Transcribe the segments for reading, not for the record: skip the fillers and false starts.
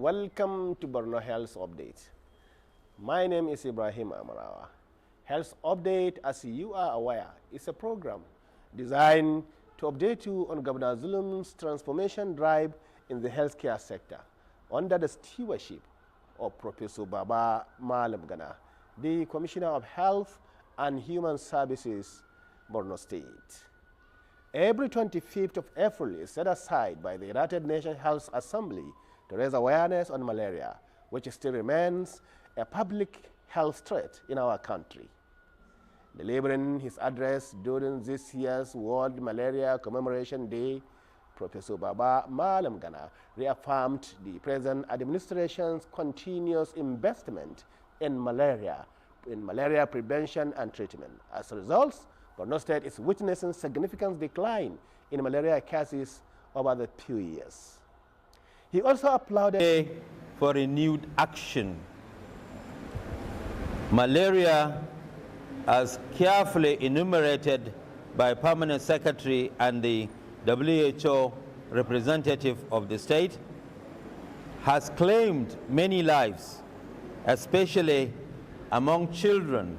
Welcome to Borno Health Update. My name is Ibrahim Amarawa. Health Update, as you are aware, is a program designed to update you on Governor Zulum's transformation drive in the healthcare sector under the stewardship of Professor Baba Malam Gana, the Commissioner of Health and Human Services, Borno State. Every 25th of April is set aside by the United Nations Health Assembly to raise awareness on malaria, which still remains a public health threat in our country. Delivering his address during this year's World Malaria Commemoration Day, Professor Baba Malam Gana reaffirmed the present administration's continuous investment in malaria prevention and treatment. As a result, Borno State is witnessing significant decline in malaria cases over the few years. He also applauded for renewed action. Malaria, as carefully enumerated by Permanent Secretary and the WHO representative of the state, has claimed many lives, especially among children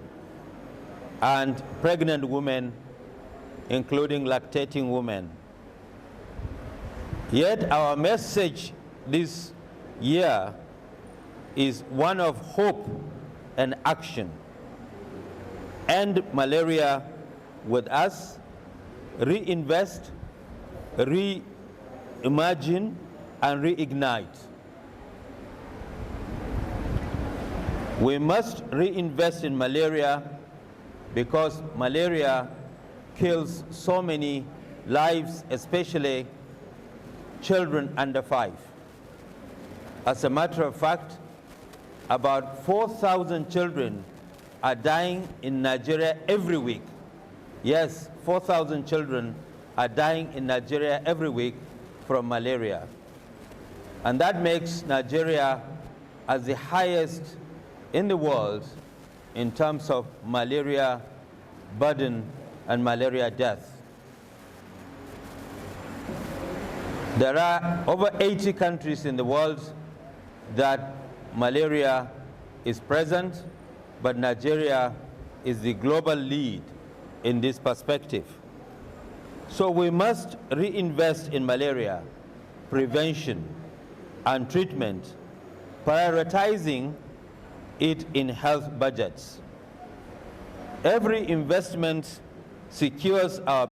and pregnant women, including lactating women. Yet our message this year is one of hope and action. End malaria with us, reinvest, reimagine, and reignite. We must reinvest in malaria because malaria kills so many lives, especially children under 5. As a matter of fact, about 4,000 children are dying in Nigeria every week. Yes, 4,000 children are dying in Nigeria every week from malaria. And that makes Nigeria as the highest in the world in terms of malaria burden and malaria death. There are over 80 countries in the world that malaria is present, but Nigeria is the global lead in this perspective. So we must reinvest in malaria prevention and treatment, prioritizing it in health budgets. Every investment secures our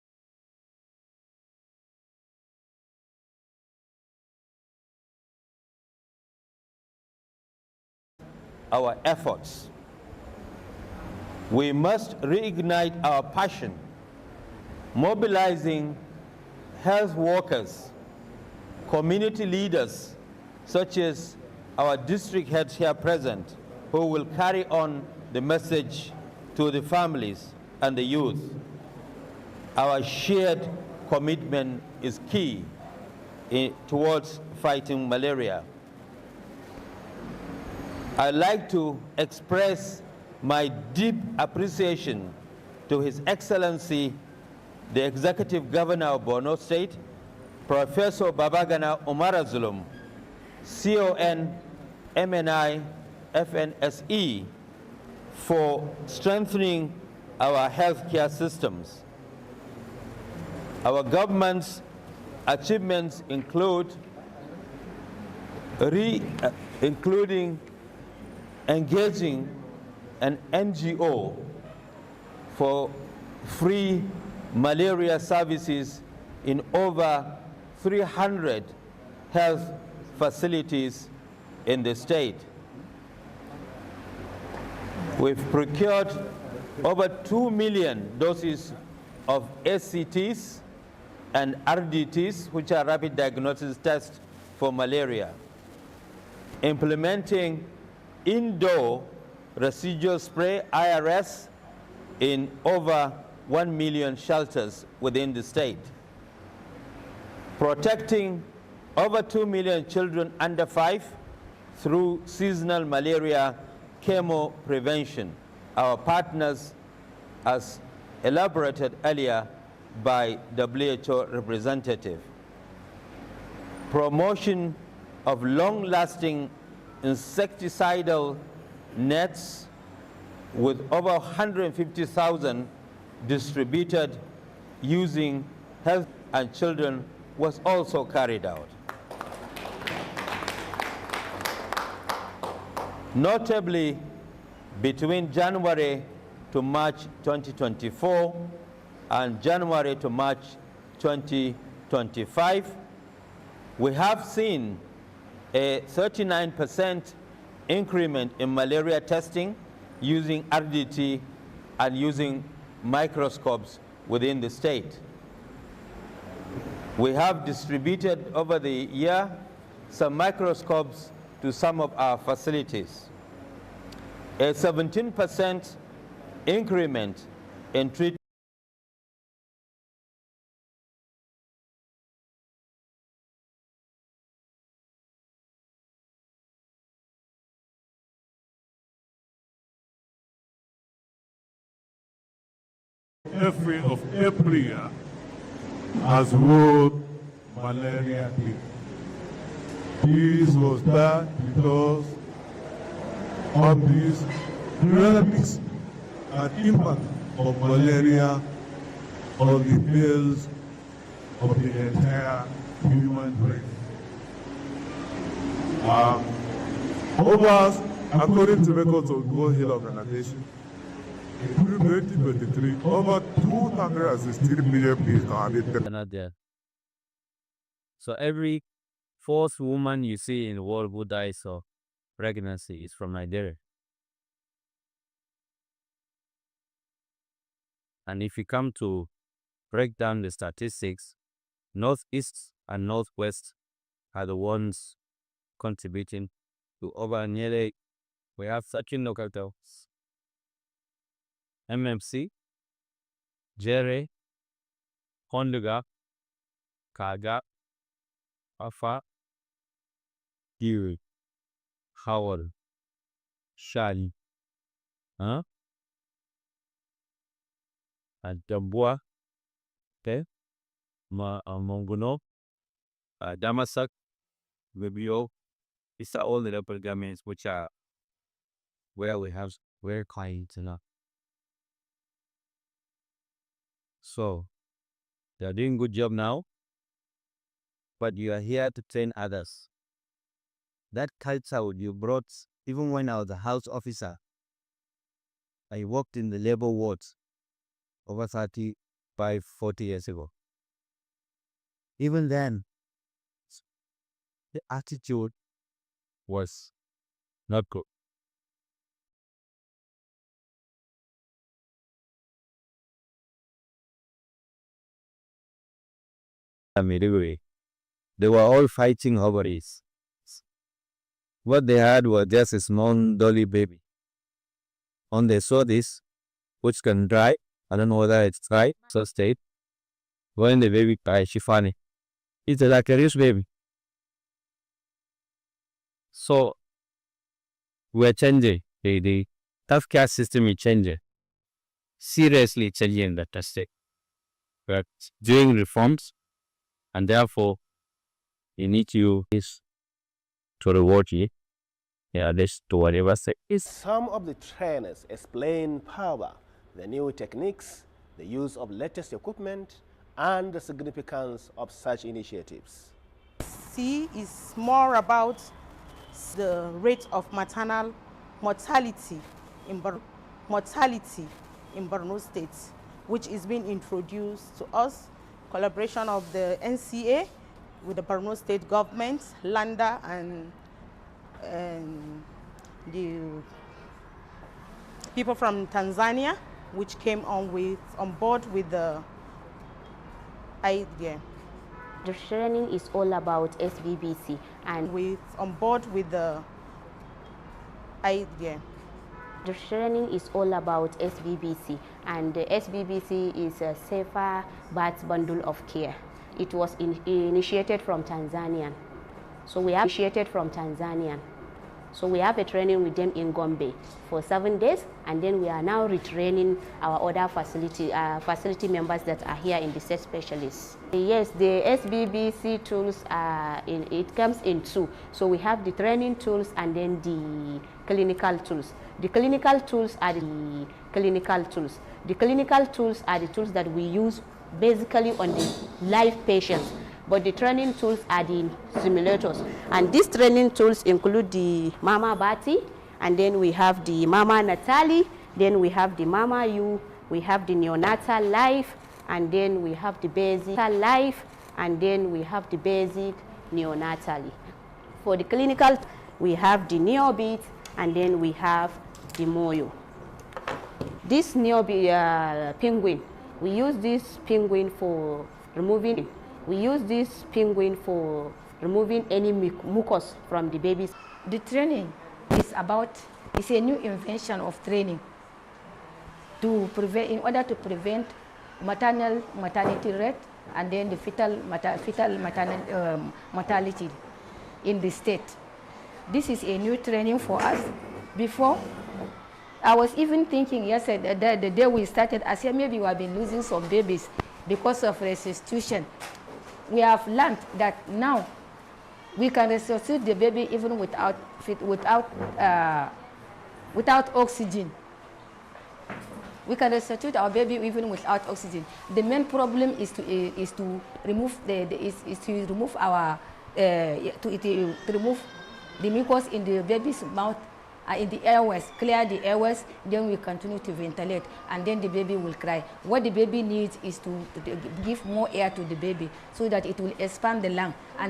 efforts. We must reignite our passion, mobilizing health workers, community leaders, such as our district heads here present, who will carry on the message to the families and the youth. Our shared commitment is key towards fighting malaria. I'd like to express my deep appreciation to His Excellency, the Executive Governor of Borno State, Professor Babagana Umar Zulum, CON, MNI, FNSE, for strengthening our healthcare systems. Our government's achievements include including engaging an NGO for free malaria services in over 300 health facilities in the state. We've procured over 2 million doses of SCTs and RDTs, which are rapid diagnosis tests for malaria, implementing indoor residual spray IRS in over 1 million shelters within the state, protecting over 2 million children under 5 through seasonal malaria chemo prevention. Our partners, as elaborated earlier by WHO representative. Promotion of long-lasting insecticidal nets with over 150,000 distributed using health and children was also carried out. Notably, between January to March 2024 and January to March 2025, we have seen a 39% increment in malaria testing using RDT and using microscopes within the state. We have distributed over the year some microscopes to some of our facilities. A 17% increment in treatment of April as World Malaria Day. This was done because of this dynamics and impact of malaria on the males of the entire human race. According to records of the World Health Organization, in 2023, over 260 million people are not there. So every fourth woman you see in the world who dies of pregnancy is from Nigeria. And if you come to break down the statistics, Northeast and Northwest are the ones contributing to over nearly, we have 13 local towns. MMC, Jere, Honduga, Kaga, Afa, Diri, Howard, Shali, and Dambua, Monguno, Damasak, Vibio. These are all the local governments which are where we have very clients enough. So they are doing good job now, but you are here to train others. That culture you brought, even when I was a house officer, I worked in the labor wards over 35, 40 years ago. Even then, the attitude was not good. They were all fighting ovaries. What they had was just a small dolly baby. When they saw this, which can dry, I don't know whether it's dry, so state. When the baby cries, she funny. It's like a rich baby. So we're changing. The healthcare system is changing. Seriously changing the testing. We're doing reforms, and therefore you need to reward you. Yeah, this to whatever say. Some of the trainers explain power, the new techniques, the use of latest equipment, and the significance of such initiatives. C is more about the rate of maternal mortality in Borno State, which is being introduced to us. Collaboration of the NCA with the Borno State government, LANDA, and the people from Tanzania, which came on board with the idea. The training is all about SBBC and on board with the idea. The training is all about SBBC, and the SBBC is a safer birth bundle of care. It was initiated from Tanzania. So we have initiated from Tanzania. So we have a training with them in Gombe for 7 days, and then we are now retraining our other facility members that are here in the state specialists. Yes, the SBBC tools it comes in two. So we have the training tools and then the clinical tools. The clinical tools are the clinical tools. The clinical tools are the tools that we use basically on the live patients. But the training tools are the simulators. And these training tools include the Mama Bati, and then we have the Mama Natali, then we have the Mama U, we have the Neonatal Life, and then we have the Basic Life, and then we have the Basic Neonatally. For the clinical, we have the Neobit, and then we have the Moyo. This Neobit penguin, we use this penguin for removing any mucus from the babies. The training is a new invention of training to prevent, in order to prevent maternity rate and then the fetal mortality in the state. This is a new training for us. Before, I was even thinking yesterday, the day we started, I said maybe we have been losing some babies because of resuscitation. We have learned that now we can resuscitate the baby even without oxygen. We can resuscitate our baby even without oxygen. The main problem is to remove remove the mucus in the baby's mouth, in the airways, clear the airways, then we continue to ventilate, and then the baby will cry. What the baby needs is to give more air to the baby so that it will expand the lung. And